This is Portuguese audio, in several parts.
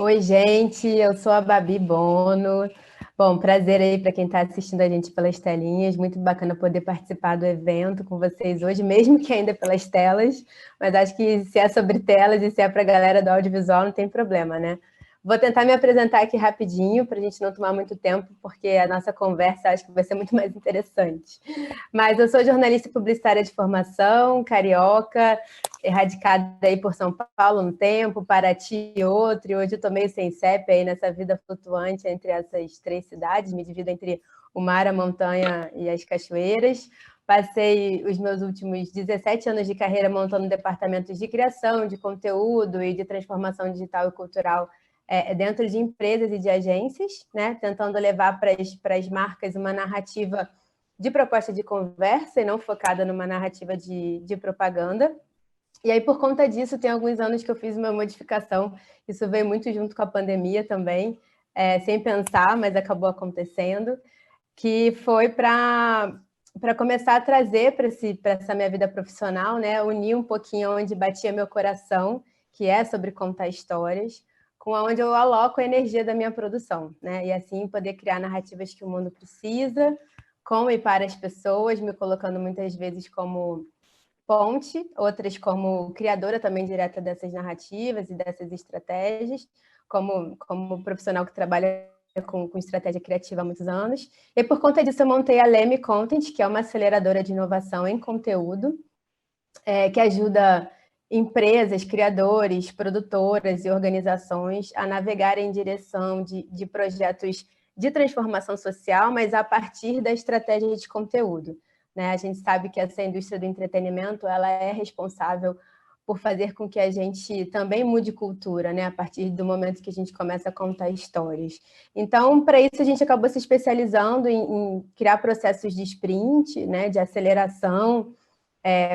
Oi, gente, eu sou a Babi Bono. Bom, prazer aí para quem está assistindo a gente pelas telinhas. Muito bacana poder participar do evento com vocês hoje, mesmo que ainda pelas telas, mas acho que se é sobre telas e se é para a galera do audiovisual, não tem problema, né? Vou tentar me apresentar aqui rapidinho para a gente não tomar muito tempo, porque a nossa conversa acho que vai ser muito mais interessante. Mas eu sou jornalista publicitária de formação, carioca, radicada aí por São Paulo um tempo, Paraty outro, e hoje eu estou meio sem CEP aí nessa vida flutuante entre essas três cidades, me divido entre o mar, a montanha e as cachoeiras. Passei os meus últimos 17 anos de carreira montando departamentos de criação, de conteúdo e de transformação digital e cultural dentro de empresas e de agências, né? Tentando levar para as marcas uma narrativa de proposta de conversa e não focada numa narrativa de propaganda. E aí, por conta disso, tem alguns anos que eu fiz uma modificação. Isso veio muito junto com a pandemia também, sem pensar, mas acabou acontecendo, que foi para começar a trazer para essa minha vida profissional, né, unir um pouquinho onde batia meu coração, que é sobre contar histórias, com onde eu aloco a energia da minha produção, né, e assim poder criar narrativas que o mundo precisa, com e para as pessoas, me colocando muitas vezes como ponte, outras como criadora também direta dessas narrativas e dessas estratégias, como profissional que trabalha com estratégia criativa há muitos anos. E por conta disso eu montei a Leme Content, que é uma aceleradora de inovação em conteúdo, que ajuda empresas, criadores, produtoras e organizações a navegarem em direção de projetos de transformação social, mas a partir da estratégia de conteúdo. Né? A gente sabe que essa indústria do entretenimento ela é responsável por fazer com que a gente também mude cultura, né? A partir do momento que a gente começa a contar histórias. Então, para isso, a gente acabou se especializando em criar processos de sprint, né? De aceleração,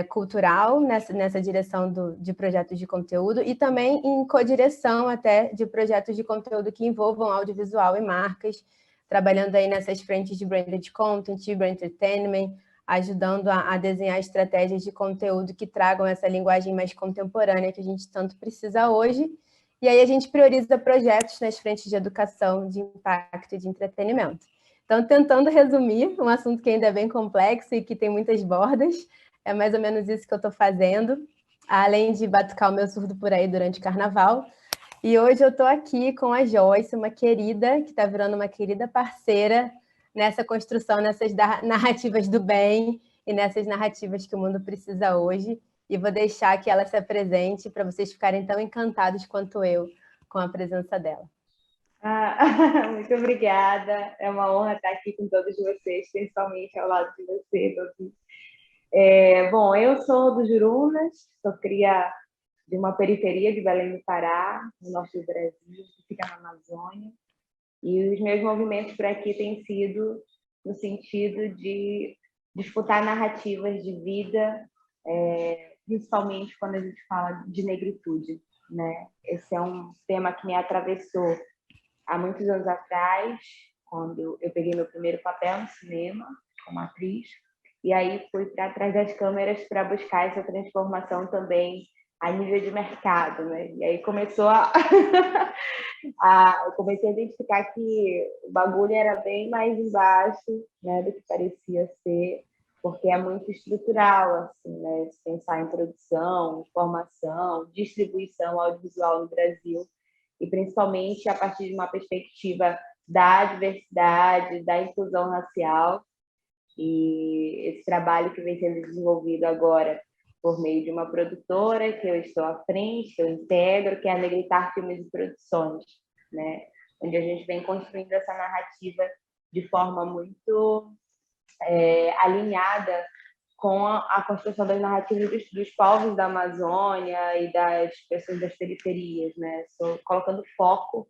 cultural nessa direção de projetos de conteúdo e também em codireção até de projetos de conteúdo que envolvam audiovisual e marcas, trabalhando aí nessas frentes de branded content, brand entertainment, ajudando a desenhar estratégias de conteúdo que tragam essa linguagem mais contemporânea que a gente tanto precisa hoje. E aí a gente prioriza projetos nas frentes de educação, de impacto e de entretenimento. Então, tentando resumir um assunto que ainda é bem complexo e que tem muitas bordas, é mais ou menos isso que eu estou fazendo, além de batucar o meu surdo por aí durante o carnaval. E hoje eu estou aqui com a Joyce, uma querida, que está virando uma querida parceira nessa construção, nessas narrativas do bem e nessas narrativas que o mundo precisa hoje. E vou deixar que ela se apresente para vocês ficarem tão encantados quanto eu com a presença dela. Muito obrigada. É uma honra estar aqui com todos vocês, principalmente ao lado de você, Dovi. Bom, eu sou do Jurunas, sou cria de uma periferia de Belém do Pará, no norte do Brasil, que fica na Amazônia. E os meus movimentos por aqui têm sido no sentido de disputar narrativas de vida, principalmente quando a gente fala de negritude, né? Esse é um tema que me atravessou há muitos anos atrás, quando eu peguei meu primeiro papel no cinema como atriz, e aí fui para trás das câmeras para buscar essa transformação também a nível de mercado, né? E aí começou eu comecei a identificar que o bagulho era bem mais embaixo, né, do que parecia ser, porque é muito estrutural, assim, né? Se pensar em produção, formação, distribuição audiovisual no Brasil, e principalmente a partir de uma perspectiva da diversidade, da inclusão racial, e esse trabalho que vem sendo desenvolvido agora por meio de uma produtora que eu estou à frente, que eu integro, que é a Negritar Filmes e Produções, né? Onde a gente vem construindo essa narrativa de forma muito alinhada com a construção das narrativas dos povos da Amazônia e das pessoas das periferias, né? Colocando foco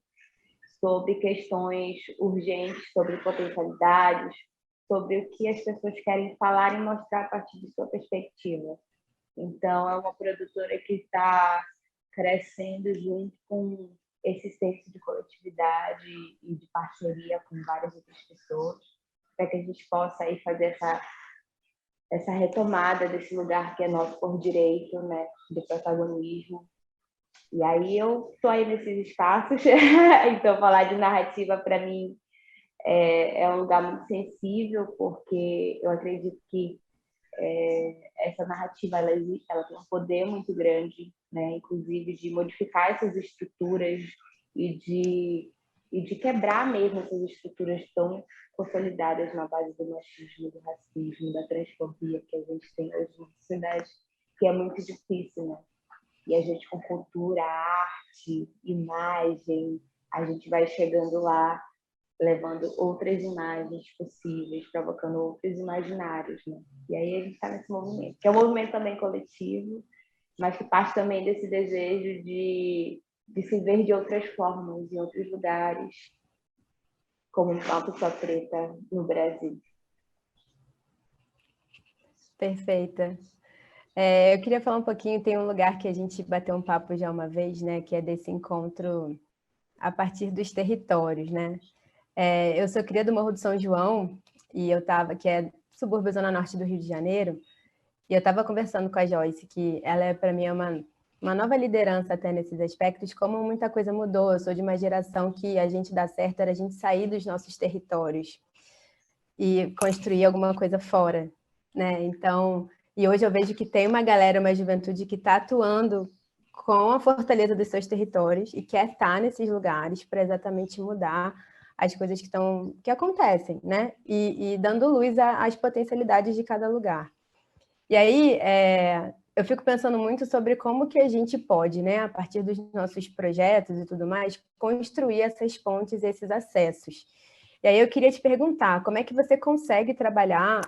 sobre questões urgentes, sobre potencialidades, sobre o que as pessoas querem falar e mostrar a partir de sua perspectiva. Então, é uma produtora que está crescendo junto com esse senso de coletividade e de parceria com várias outras pessoas, para que a gente possa aí fazer essa retomada desse lugar que é nosso por direito, né, de protagonismo E aí eu estou aí nesses espaços, então falar de narrativa para mim é um lugar muito sensível, porque eu acredito que essa narrativa ela tem um poder muito grande, né? Inclusive de modificar essas estruturas e de quebrar mesmo essas estruturas tão consolidadas na base do machismo, do racismo, da transfobia que a gente tem hoje na sociedade, que é muito difícil, né? E a gente com cultura, arte, imagem, a gente vai chegando lá levando outras imagens possíveis, provocando outros imaginários, né? E aí a gente está nesse movimento, que é um movimento também coletivo, mas que parte também desse desejo de se ver de outras formas, em outros lugares, como uma pessoa preta no Brasil. Perfeita. Eu queria falar um pouquinho, tem um lugar que a gente bateu um papo já uma vez, né, que é desse encontro a partir dos territórios, né? Eu sou cria do Morro do São João, e que é subúrbio Zona Norte do Rio de Janeiro, e eu estava conversando com a Joyce, que ela para mim é uma nova liderança até nesses aspectos, como muita coisa mudou. Eu sou de uma geração que a gente dá certo era a gente sair dos nossos territórios e construir alguma coisa fora, né? Então, e hoje eu vejo que tem uma galera, uma juventude que está atuando com a fortaleza dos seus territórios e quer estar nesses lugares para exatamente mudar as coisas que acontecem, né? E dando luz às potencialidades de cada lugar. E aí, eu fico pensando muito sobre como que a gente pode, né, a partir dos nossos projetos e tudo mais, construir essas pontes, esses acessos. E aí eu queria te perguntar, como é que você consegue trabalhar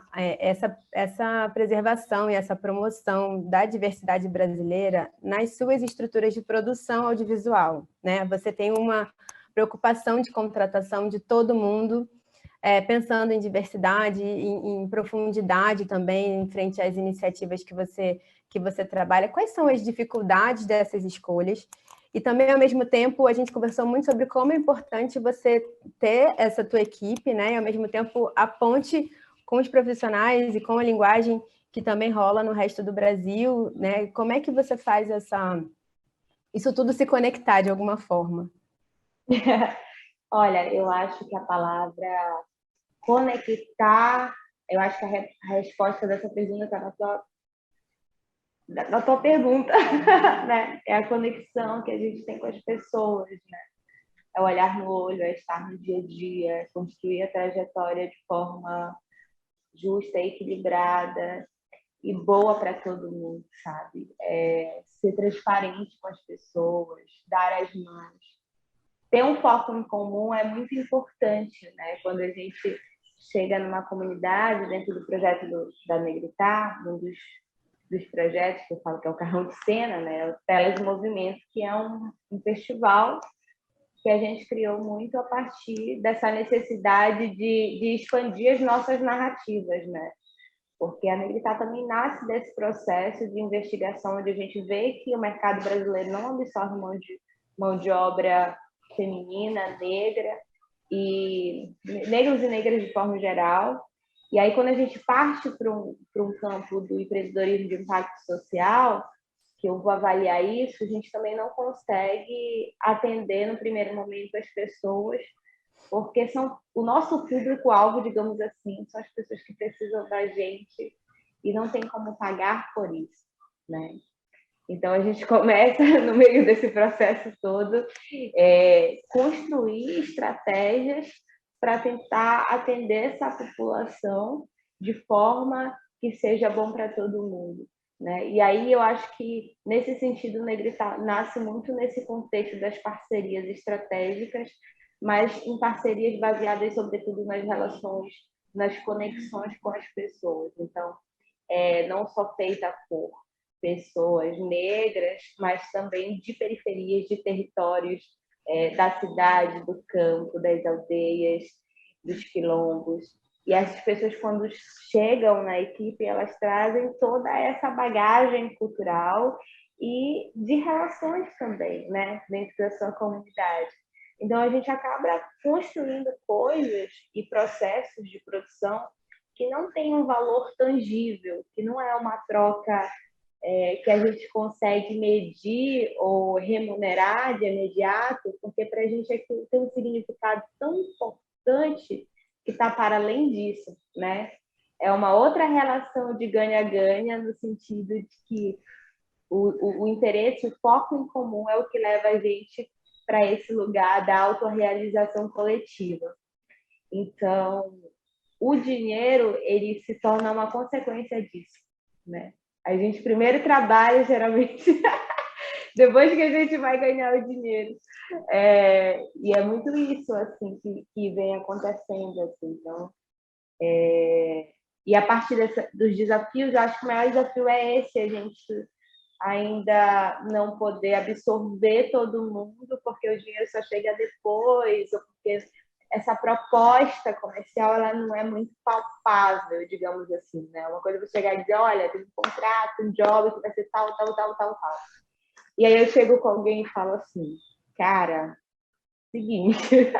essa preservação e essa promoção da diversidade brasileira nas suas estruturas de produção audiovisual, né? Você tem uma preocupação de contratação de todo mundo, pensando em diversidade, em profundidade também, em frente às iniciativas que você trabalha. Quais são as dificuldades dessas escolhas? E também, ao mesmo tempo, a gente conversou muito sobre como é importante você ter essa tua equipe, né? E, ao mesmo tempo, a ponte com os profissionais e com a linguagem que também rola no resto do Brasil, né? Como é que você faz isso tudo se conectar de alguma forma? Olha, eu acho que a palavra conectar, eu acho que a resposta dessa pergunta está na tua pergunta, né? É a conexão que a gente tem com as pessoas, né? É o olhar no olho, é estar no dia a dia, é construir a trajetória de forma justa, equilibrada e boa para todo mundo, sabe? Ser transparente com as pessoas, dar as mãos. Ter um foco em comum é muito importante, né? Quando a gente chega numa comunidade, dentro do projeto da Negritar, um dos projetos que eu falo que é o Carrão de Cena, né? O Telas de Movimento, que é um festival que a gente criou muito a partir dessa necessidade de expandir as nossas narrativas, né? Porque a Negritar também nasce desse processo de investigação, onde a gente vê que o mercado brasileiro não absorve mão de obra feminina, negra, e negros e negras de forma geral. E aí, quando a gente parte para um campo do empreendedorismo de impacto social, que eu vou avaliar isso, a gente também não consegue atender no primeiro momento as pessoas, porque são o nosso público-alvo, digamos assim, são as pessoas que precisam da gente e não tem como pagar por isso, né? Então a gente começa no meio desse processo todo construir estratégias para tentar atender essa população de forma que seja bom para todo mundo, né? E aí eu acho que nesse sentido o Negrita nasce muito nesse contexto das parcerias estratégicas, mas em parcerias baseadas sobretudo nas relações, nas conexões com as pessoas. Então não só feita por pessoas negras, mas também de periferias, de territórios da cidade, do campo, das aldeias, dos quilombos. E essas pessoas, quando chegam na equipe, elas trazem toda essa bagagem cultural e de relações também, né, dentro da sua comunidade. Então, a gente acaba construindo coisas e processos de produção que não tem um valor tangível, que não é uma troca que a gente consegue medir ou remunerar de imediato, porque para a gente aquilo tem um significado tão importante que está para além disso, né? É uma outra relação de ganha-ganha no sentido de que o interesse, o foco em comum é o que leva a gente para esse lugar da autorrealização coletiva. Então, o dinheiro, ele se torna uma consequência disso, né? A gente primeiro trabalha, geralmente, depois que a gente vai ganhar o dinheiro. E é muito isso, assim, que vem acontecendo, assim. Então, e a partir dos desafios, eu acho que o maior desafio é esse, a gente ainda não poder absorver todo mundo, porque o dinheiro só chega depois, ou porque essa proposta comercial ela não é muito palpável, digamos assim, né? Uma coisa é você chegar e dizer, olha, tem um contrato, um job que vai ser tal, tal, tal, tal, tal. E aí eu chego com alguém e falo assim, cara, seguinte,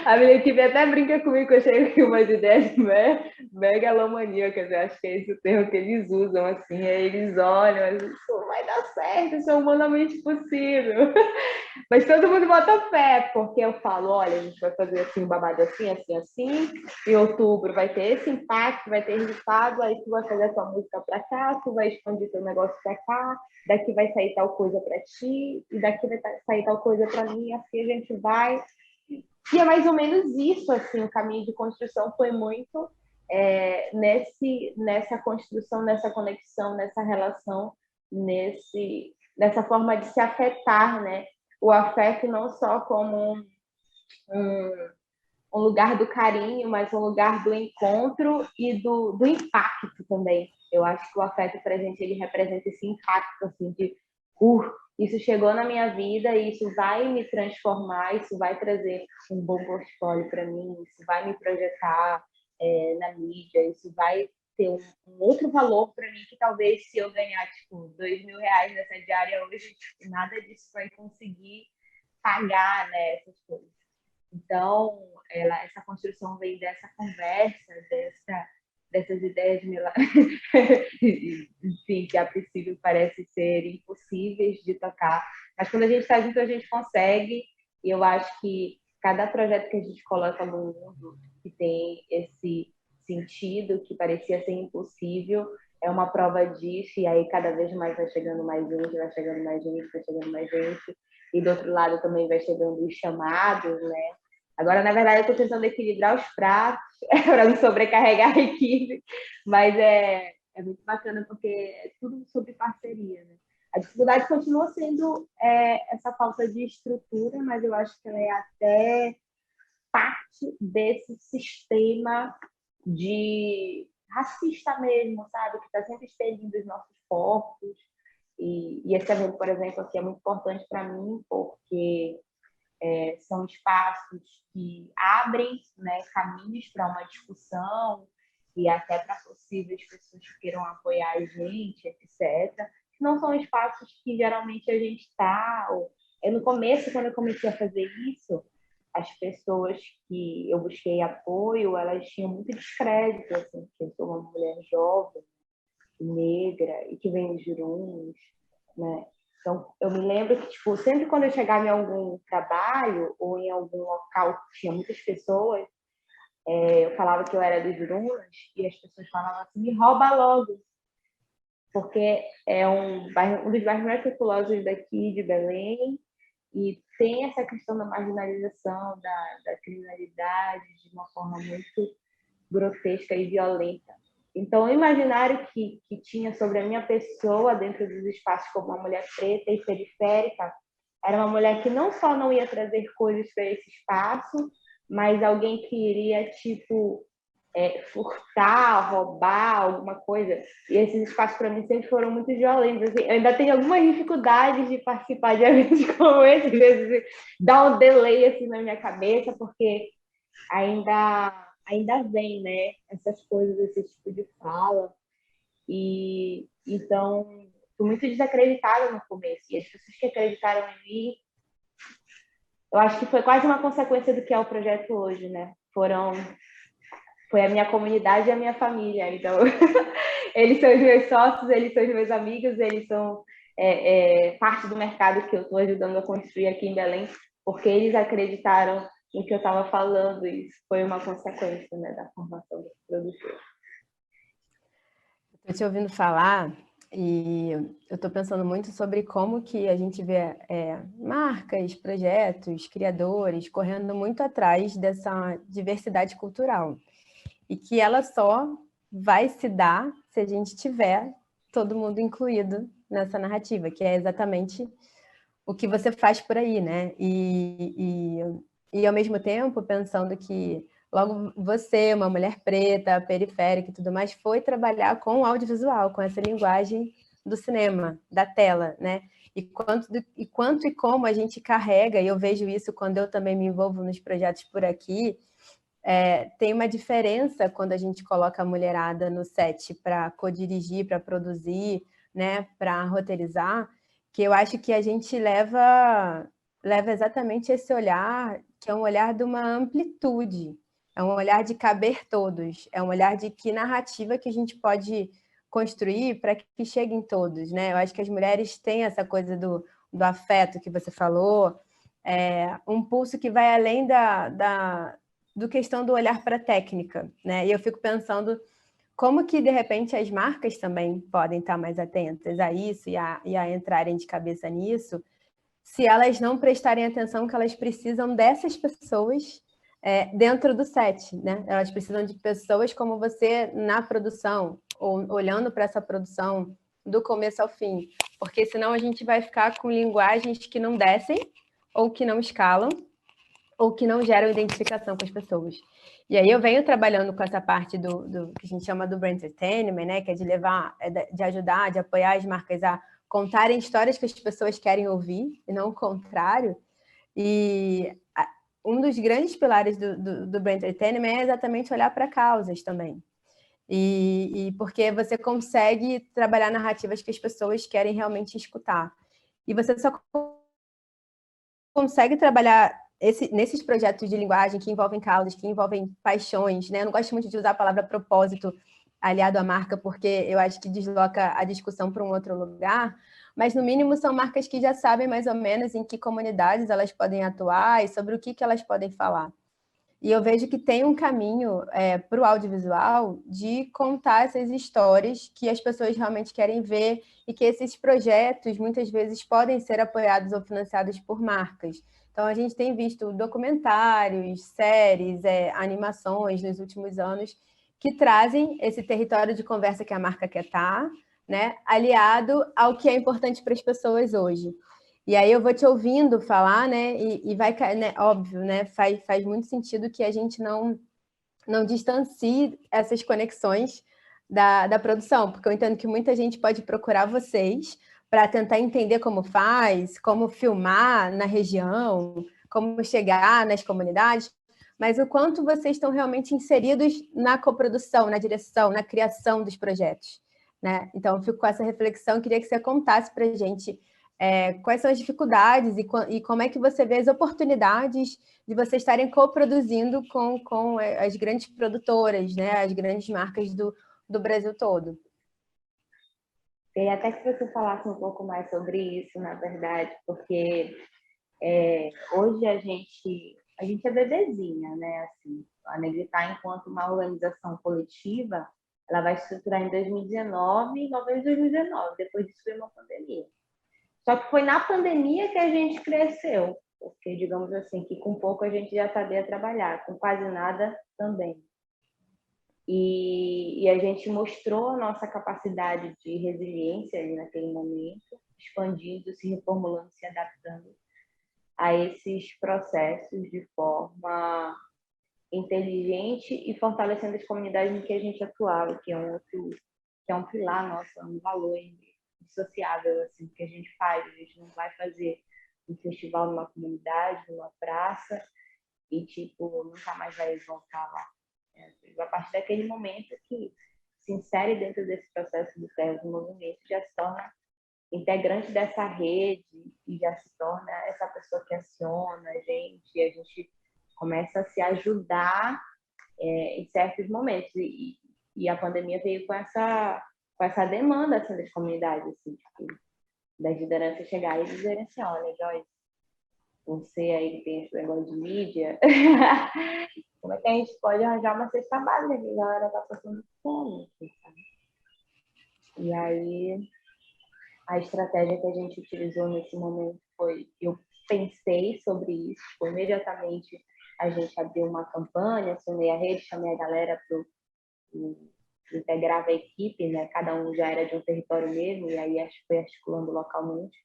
a minha equipe até brinca comigo que eu chego com umas ideias megalomaníacas, eu acho que é esse o termo que eles usam, assim, aí eles olham, isso vai dar certo, isso é humanamente possível. Mas todo mundo bota fé, porque eu falo, olha, a gente vai fazer assim, um babado assim, assim, assim, em outubro vai ter esse impacto, vai ter resultado, aí tu vai fazer a tua música para cá, tu vai expandir teu negócio para cá, daqui vai sair tal coisa para ti, e daqui vai sair tal coisa para mim, e assim a gente vai. E é mais ou menos isso, assim, o caminho de construção foi muito nessa construção, nessa conexão, nessa relação, nessa forma de se afetar, né? O afeto não só como um lugar do carinho, mas um lugar do encontro e do impacto também. Eu acho que o afeto para a gente ele representa esse impacto assim de isso chegou na minha vida e isso vai me transformar, isso vai trazer um bom portfólio para mim, isso vai me projetar na mídia, isso vai ter um outro valor para mim que talvez se eu ganhar tipo R$2.000 nessa diária hoje, nada disso vai conseguir pagar, né, essas coisas. Então, essa construção vem dessa conversa, dessas ideias enfim, que a princípio parece ser impossíveis de tocar. Mas quando a gente está junto, a gente consegue. E eu acho que cada projeto que a gente coloca no mundo, que tem esse sentido, que parecia ser impossível, é uma prova disso. E aí cada vez mais vai chegando mais gente, vai chegando mais gente, vai chegando mais gente. E do outro lado também vai chegando os chamados, né? Agora, na verdade, eu estou tentando equilibrar os pratos para não sobrecarregar a equipe, mas é muito bacana porque é tudo sobre parceria, né? A dificuldade continua sendo essa falta de estrutura, mas eu acho que ela é até parte desse sistema de racista mesmo, sabe? Que está sempre expelindo os nossos corpos. E esse evento, por exemplo, aqui é muito importante para mim, porque são espaços que abrem, né, caminhos para uma discussão e até para possíveis pessoas que queiram apoiar a gente, etc. Não são espaços que geralmente a gente está. No começo, quando eu comecei a fazer isso, as pessoas que eu busquei apoio, elas tinham muito descrédito, assim, porque eu sou uma mulher jovem, negra e que vem de Jurunas, né? Então, eu me lembro que, tipo, sempre quando eu chegava em algum trabalho ou em algum local que tinha muitas pessoas, eu falava que eu era dos Jurunas e as pessoas falavam assim, me rouba logo, porque é um dos bairros mais populosos daqui de Belém e tem essa questão da marginalização, da criminalidade de uma forma muito grotesca e violenta. Então, o imaginário que tinha sobre a minha pessoa dentro dos espaços como uma mulher preta e periférica era uma mulher que não só não ia trazer coisas para esse espaço, mas alguém que iria, tipo, furtar, roubar alguma coisa. E esses espaços, para mim, sempre foram muito violentos. Assim, eu ainda tenho algumas dificuldades de participar de eventos como esse, às vezes dá um delay assim, na minha cabeça, porque ainda vem, né, essas coisas, esse tipo de fala. E então, fui muito desacreditada no começo. E as pessoas que acreditaram em mim, eu acho que foi quase uma consequência do que é o projeto hoje, né? Foram foi a minha comunidade e a minha família. Então, eles são os meus sócios, eles são os meus amigos, eles são parte do mercado que eu estou ajudando a construir aqui em Belém, porque eles acreditaram no que eu estava falando, e isso foi uma consequência, né, da formação do produtor. Estou te ouvindo falar e eu estou pensando muito sobre como que a gente vê marcas, projetos, criadores correndo muito atrás dessa diversidade cultural e que ela só vai se dar se a gente tiver todo mundo incluído nessa narrativa, que é exatamente o que você faz por aí, né? E ao mesmo tempo pensando que logo você, uma mulher preta, periférica e tudo mais, foi trabalhar com o audiovisual, com essa linguagem do cinema, da tela, né? E como a gente carrega, e eu vejo isso quando eu também me envolvo nos projetos por aqui, tem uma diferença quando a gente coloca a mulherada no set para co-dirigir, para produzir, né, para roteirizar, que eu acho que a gente leva exatamente esse olhar, que é um olhar de uma amplitude, é um olhar de caber todos, é um olhar de que narrativa que a gente pode construir para que cheguem todos, né? Eu acho que as mulheres têm essa coisa do afeto que você falou, um pulso que vai além do questão do olhar para a técnica, né? E eu fico pensando como que, de repente, as marcas também podem estar mais atentas a isso e a entrarem de cabeça nisso, se elas não prestarem atenção que elas precisam dessas pessoas dentro do set, né? Elas precisam de pessoas como você na produção, ou olhando para essa produção do começo ao fim, porque senão a gente vai ficar com linguagens que não descem, ou que não escalam, ou que não geram identificação com as pessoas. E aí eu venho trabalhando com essa parte do que a gente chama do brand entertainment, né? Que é de levar, de ajudar, de apoiar as marcas a contarem histórias que as pessoas querem ouvir, e não o contrário. E um dos grandes pilares do brand entertainment é exatamente olhar para causas também. E porque você consegue trabalhar narrativas que as pessoas querem realmente escutar. E você só consegue trabalhar nesses projetos de linguagem que envolvem causas, que envolvem paixões, né? Eu não gosto muito de usar a palavra propósito aliado à marca, porque eu acho que desloca a discussão para um outro lugar, mas no mínimo são marcas que já sabem mais ou menos em que comunidades elas podem atuar e sobre o que elas podem falar. E eu vejo que tem um caminho para o audiovisual de contar essas histórias que as pessoas realmente querem ver e que esses projetos muitas vezes podem ser apoiados ou financiados por marcas. Então, a gente tem visto documentários, séries, animações nos últimos anos que trazem esse território de conversa que a marca quer estar, né, aliado ao que é importante para as pessoas hoje. E aí eu vou te ouvindo falar, né? E vai, né, óbvio, né? Faz muito sentido que a gente não distancie essas conexões da produção, porque eu entendo que muita gente pode procurar vocês para tentar entender como faz, como filmar na região, como chegar nas comunidades, mas o quanto vocês estão realmente inseridos na coprodução, na direção, na criação dos projetos, né? Então, eu fico com essa reflexão, queria que você contasse para a gente quais são as dificuldades e como é que você vê as oportunidades de vocês estarem coproduzindo com as grandes produtoras, né, as grandes marcas do Brasil todo. Queria até que você falasse um pouco mais sobre isso, na verdade, porque hoje a gente é bebezinha, né? Assim, a Negritar, enquanto uma organização coletiva, ela vai se estruturar em 2019 e novembro de 2019. Depois disso veio uma pandemia. Só que foi na pandemia que a gente cresceu, porque, digamos assim, que com pouco a gente já sabia trabalhar, com quase nada também. E a gente mostrou a nossa capacidade de resiliência ali naquele momento, expandindo, se reformulando, se adaptando a esses processos de forma inteligente e fortalecendo as comunidades em que a gente atuava, que é um pilar nosso, um valor indissociável assim, que a gente faz. A gente não vai fazer um festival numa comunidade, numa praça e tipo nunca mais vai voltar lá. A partir daquele momento que se insere dentro desse processo do Terras do Movimento, já se torna integrante dessa rede e já se torna essa pessoa que aciona a gente começa a se ajudar em certos momentos. E a pandemia veio com essa demanda assim, das comunidades, assim, tipo, das lideranças chegarem e dizerem assim, olha, Joyce, você aí que tem esse negócio de mídia, como é que a gente pode arranjar uma cesta básica que a galera tá passando fome, sabe? E aí, a estratégia que a gente utilizou nesse momento foi, eu pensei sobre isso, foi imediatamente a gente abriu uma campanha, acionei a rede, chamei a galera para integrava a equipe, né? Cada um já era de um território mesmo, e aí foi articulando localmente.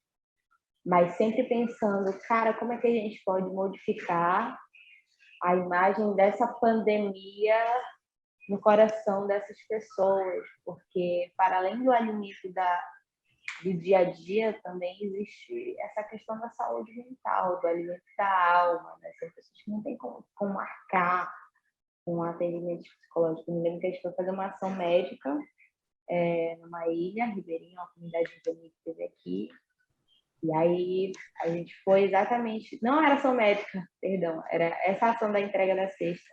Mas sempre pensando, cara, como é que a gente pode modificar a imagem dessa pandemia no coração dessas pessoas? Porque, para além do alimento do dia a dia, também existe essa questão da saúde mental, do alimento da alma, né? São pessoas que não têm como marcar com atendimento psicológico. Me lembro que a gente foi fazer uma ação médica numa ilha, Ribeirinha, uma comunidade ribeirinha que teve aqui. E aí a gente foi exatamente... Não era ação médica, perdão. Era essa ação da entrega da cesta.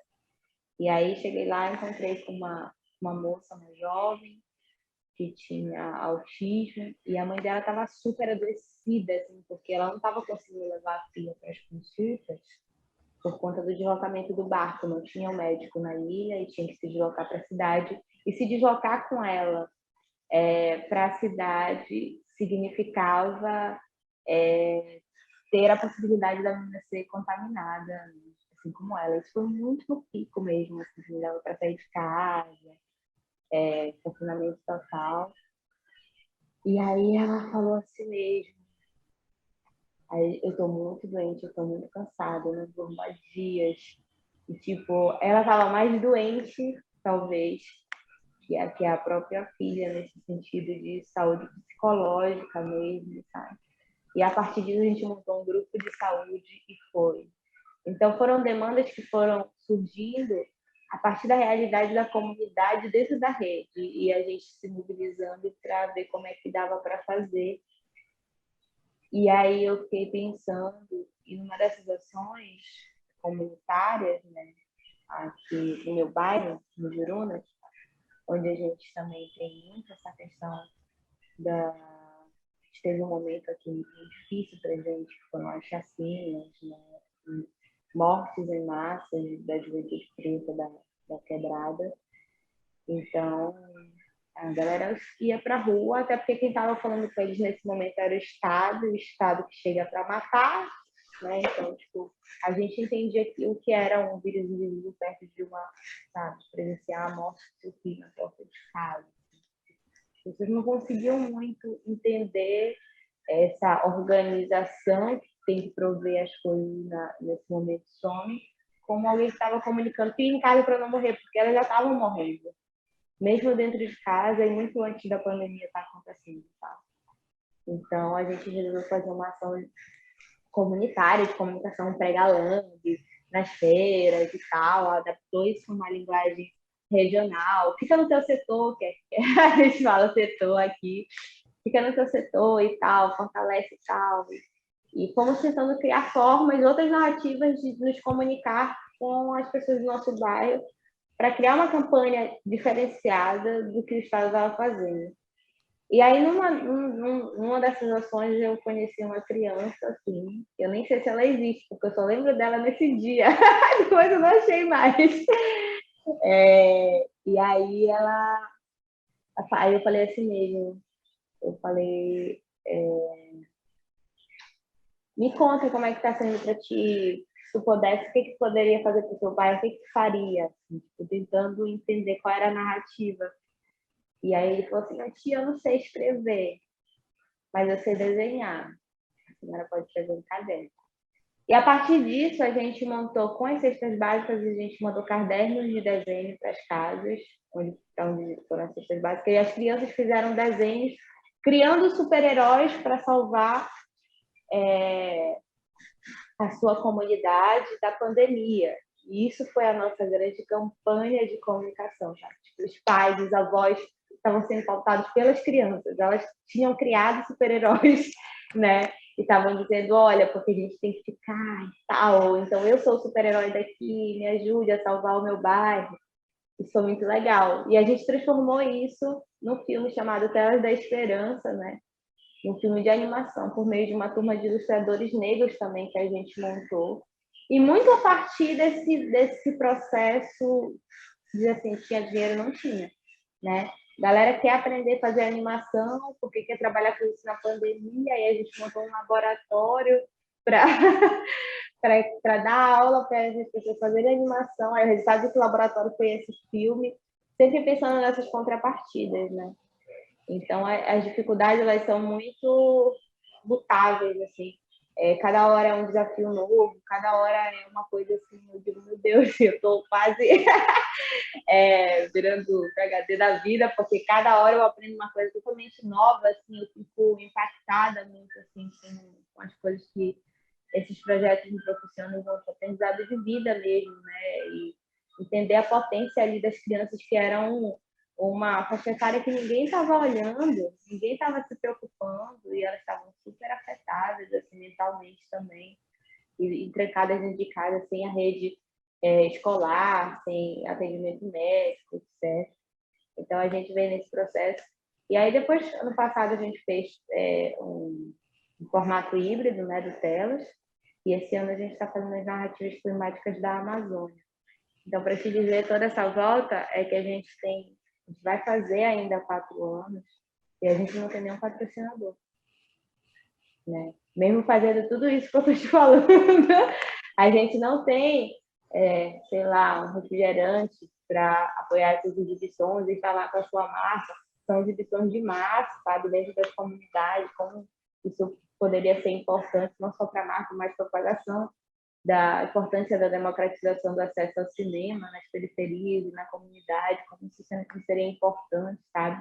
E aí cheguei lá, encontrei com uma moça, uma jovem, que tinha autismo, e a mãe dela estava super adoecida, assim, porque ela não estava conseguindo levar a filha para as consultas por conta do deslocamento do barco. Não tinha um médico na ilha e tinha que se deslocar para a cidade. E se deslocar com ela para a cidade significava ter a possibilidade da menina ser contaminada, assim como ela. Isso foi muito no pico mesmo, assim, dava para sair de casa, confinamento total. E aí ela falou assim mesmo, aí eu tô muito doente, eu tô muito cansada, eu não durmo há dias. E, tipo, ela tava mais doente, talvez, que a própria filha, nesse sentido de saúde psicológica mesmo, sabe? E a partir disso a gente montou um grupo de saúde e foi. Então foram demandas que foram surgindo a partir da realidade da comunidade dentro da rede e a gente se mobilizando para ver como é que dava para fazer. E aí eu fiquei pensando em uma dessas ações comunitárias, né, aqui no meu bairro, no Jurunas, onde a gente também tem muito essa questão da... Teve um momento aqui muito difícil para a gente, que foram as chacinas, né? Mortes em massa da juventude preta da quebrada. Então, a galera ia para a rua, até porque quem estava falando com eles nesse momento era o Estado que chega para matar, né? Então, tipo, a gente entendia o que era um vírus invisível perto de uma, sabe, presenciar a morte do seu filho na porta de casa. As pessoas não conseguiam muito entender essa organização que tem que prover as coisas nesse momento some, como alguém estava comunicando que ia em casa para não morrer, porque elas já estavam morrendo, mesmo dentro de casa e muito antes da pandemia estar acontecendo, sabe? Então a gente resolveu fazer uma ação comunitária de comunicação pré-galando nas feiras e tal, adaptou isso para uma linguagem regional, fica no teu setor, que a gente fala setor aqui, fica no teu setor e tal, fortalece e tal. E fomos tentando criar formas, outras narrativas de nos comunicar com as pessoas do nosso bairro para criar uma campanha diferenciada do que o Estado estava fazendo. E aí, numa dessas ações, eu conheci uma criança, assim, eu nem sei se ela existe, porque eu só lembro dela nesse dia, depois eu não achei mais. E aí aí eu falei assim mesmo, eu falei, me conta como é que está sendo para ti, se tu pudesse, o que que poderia fazer para o teu pai, o que que tu faria? Assim, tipo, tentando entender qual era a narrativa. E aí ele falou assim, tia, eu não sei escrever, mas eu sei desenhar. A senhora pode fazer um caderno. E a partir disso, a gente montou, com as cestas básicas, a gente mandou cadernos de desenho para as casas, onde foram as cestas básicas, e as crianças fizeram desenhos, criando super-heróis para salvar a sua comunidade da pandemia. E isso foi a nossa grande campanha de comunicação. Tá? Tipo, os pais, os avós estavam sendo pautados pelas crianças. Elas tinham criado super-heróis, né? e estavam dizendo, olha, porque a gente tem que ficar e tal, então eu sou o super-herói daqui, me ajude a salvar o meu bairro. Isso foi muito legal. E a gente transformou isso num filme chamado Telas da Esperança, né? Um filme de animação, por meio de uma turma de ilustradores negros também que a gente montou. E muito a partir desse processo de assim, tinha dinheiro, não tinha, né? Galera quer aprender a fazer animação, porque quer trabalhar com isso na pandemia, e a gente montou um laboratório para para dar aula para as pessoas fazerem animação. Aí o resultado desse laboratório foi esse filme, sempre pensando nessas contrapartidas, né? Então, as dificuldades, elas são muito mutáveis, assim. Cada hora é um desafio novo, cada hora é uma coisa assim, eu digo, meu Deus, eu estou quase virando PhD da vida, porque cada hora eu aprendo uma coisa totalmente nova, assim, eu fico impactada muito, assim, com as coisas que esses projetos me proporcionam, um aprendizado de vida mesmo, né? E entender a potência ali das crianças que eram uma faixa etária que ninguém estava olhando, ninguém estava se preocupando, e elas estavam super afetadas, assim, mentalmente também, e trancadas dentro de casa, sem a rede escolar, sem atendimento médico, etc. Então, a gente vem nesse processo. E aí, depois, ano passado, a gente fez um formato híbrido, né, do Telas, e esse ano a gente está fazendo as narrativas climáticas da Amazônia. Então, para te dizer, toda essa volta é que a gente vai fazer ainda há 4 anos e a gente não tem nenhum patrocinador, né? Mesmo fazendo tudo isso que eu estou te falando, a gente não tem, sei lá, um refrigerante para apoiar essas exibições e estar lá com a sua marca. São exibições de massa, sabe, dentro das comunidades, como isso poderia ser importante, não só para a marca, mas para a propagação da importância da democratização do acesso ao cinema nas periferias e na comunidade, como isso seria importante, sabe?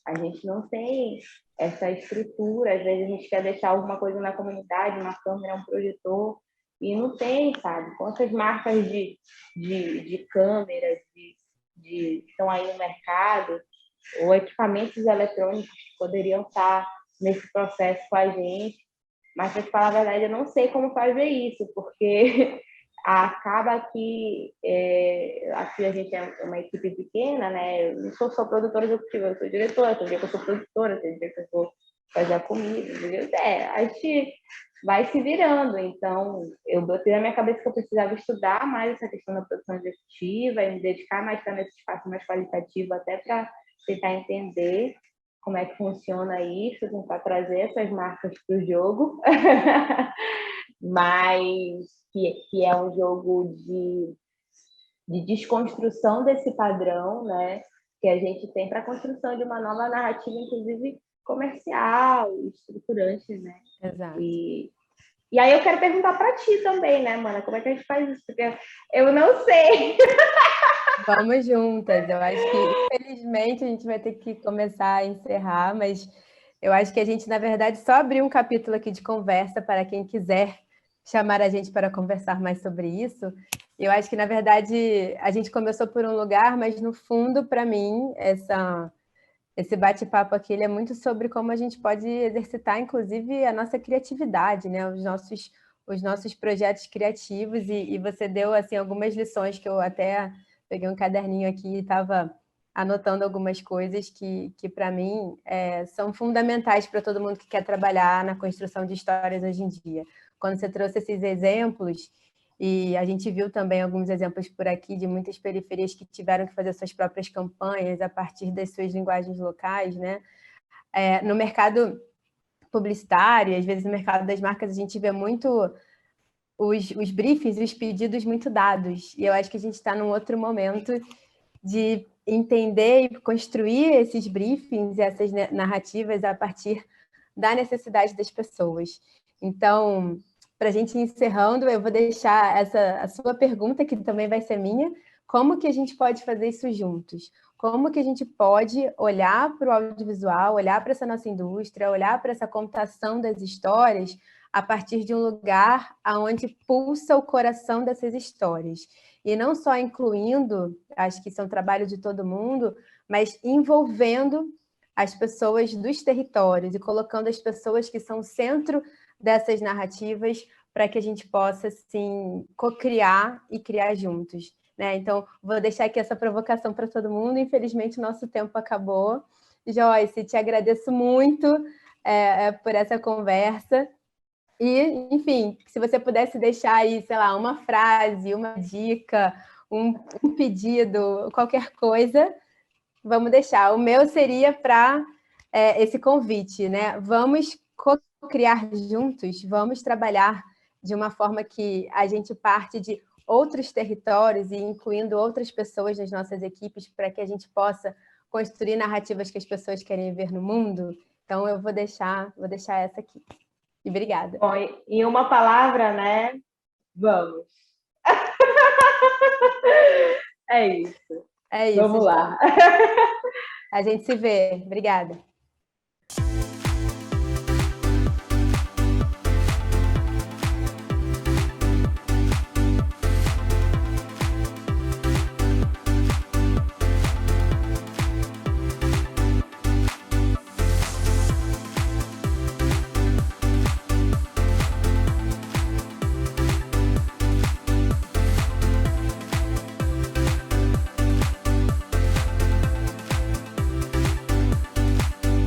A gente não tem essa estrutura, às vezes a gente quer deixar alguma coisa na comunidade, uma câmera, um projetor, e não tem, sabe? Quantas marcas de câmeras que estão aí no mercado, ou equipamentos eletrônicos que poderiam estar nesse processo com a gente, mas, para te falar a verdade, eu não sei como fazer isso, porque acaba que aqui a gente é uma equipe pequena, né? Eu não sou só produtora executiva, eu sou diretora, tem dia que eu sou produtora, tem dia que eu vou fazer a comida, a gente vai se virando. Então, eu botei na minha cabeça que eu precisava estudar mais essa questão da produção executiva e me dedicar mais para nesse espaço mais qualitativo, até para tentar entender como é que funciona isso, tentar trazer essas marcas para o jogo, mas que é um jogo de desconstrução desse padrão, né, que a gente tem para a construção de uma nova narrativa, inclusive comercial, estruturante, né? Exato. E aí eu quero perguntar para ti também, né, Mana, como é que a gente faz isso? Porque eu não sei. Vamos juntas. Eu acho que, infelizmente, a gente vai ter que começar a encerrar, mas eu acho que a gente, na verdade, só abriu um capítulo aqui de conversa para quem quiser chamar a gente para conversar mais sobre isso. Eu acho que, na verdade, a gente começou por um lugar, mas, no fundo, para mim, esse bate-papo aqui ele é muito sobre como a gente pode exercitar, inclusive, a nossa criatividade, né? Os nossos projetos criativos, e você deu assim, algumas lições que eu até peguei um caderninho aqui e estava anotando algumas coisas que para mim, são fundamentais para todo mundo que quer trabalhar na construção de histórias hoje em dia. Quando você trouxe esses exemplos, e a gente viu também alguns exemplos por aqui de muitas periferias que tiveram que fazer suas próprias campanhas a partir das suas linguagens locais, né? No mercado publicitário, às vezes no mercado das marcas, a gente vê muito os briefings, os pedidos muito dados. E eu acho que a gente está num outro momento de entender e construir esses briefings e essas narrativas a partir da necessidade das pessoas. Então, para a gente ir encerrando, eu vou deixar a sua pergunta, que também vai ser minha, como que a gente pode fazer isso juntos? Como que a gente pode olhar para o audiovisual, olhar para essa nossa indústria, olhar para essa contação das histórias a partir de um lugar onde pulsa o coração dessas histórias. E não só incluindo, acho que isso é um trabalho de todo mundo, mas envolvendo as pessoas dos territórios e colocando as pessoas que são o centro dessas narrativas para que a gente possa, assim, co-criar e criar juntos, né? Então, vou deixar aqui essa provocação para todo mundo. Infelizmente, o nosso tempo acabou. Joyce, te agradeço muito por essa conversa. E, enfim, se você pudesse deixar aí, sei lá, uma frase, uma dica, um pedido, qualquer coisa, vamos deixar. O meu seria para esse convite, né? Vamos criar juntos, vamos trabalhar de uma forma que a gente parte de outros territórios e incluindo outras pessoas nas nossas equipes para que a gente possa construir narrativas que as pessoas querem ver no mundo. Então, eu vou deixar essa aqui. E obrigada. Bom, em uma palavra, né? Vamos. É isso. É isso. Vamos lá. A gente se vê. Obrigada.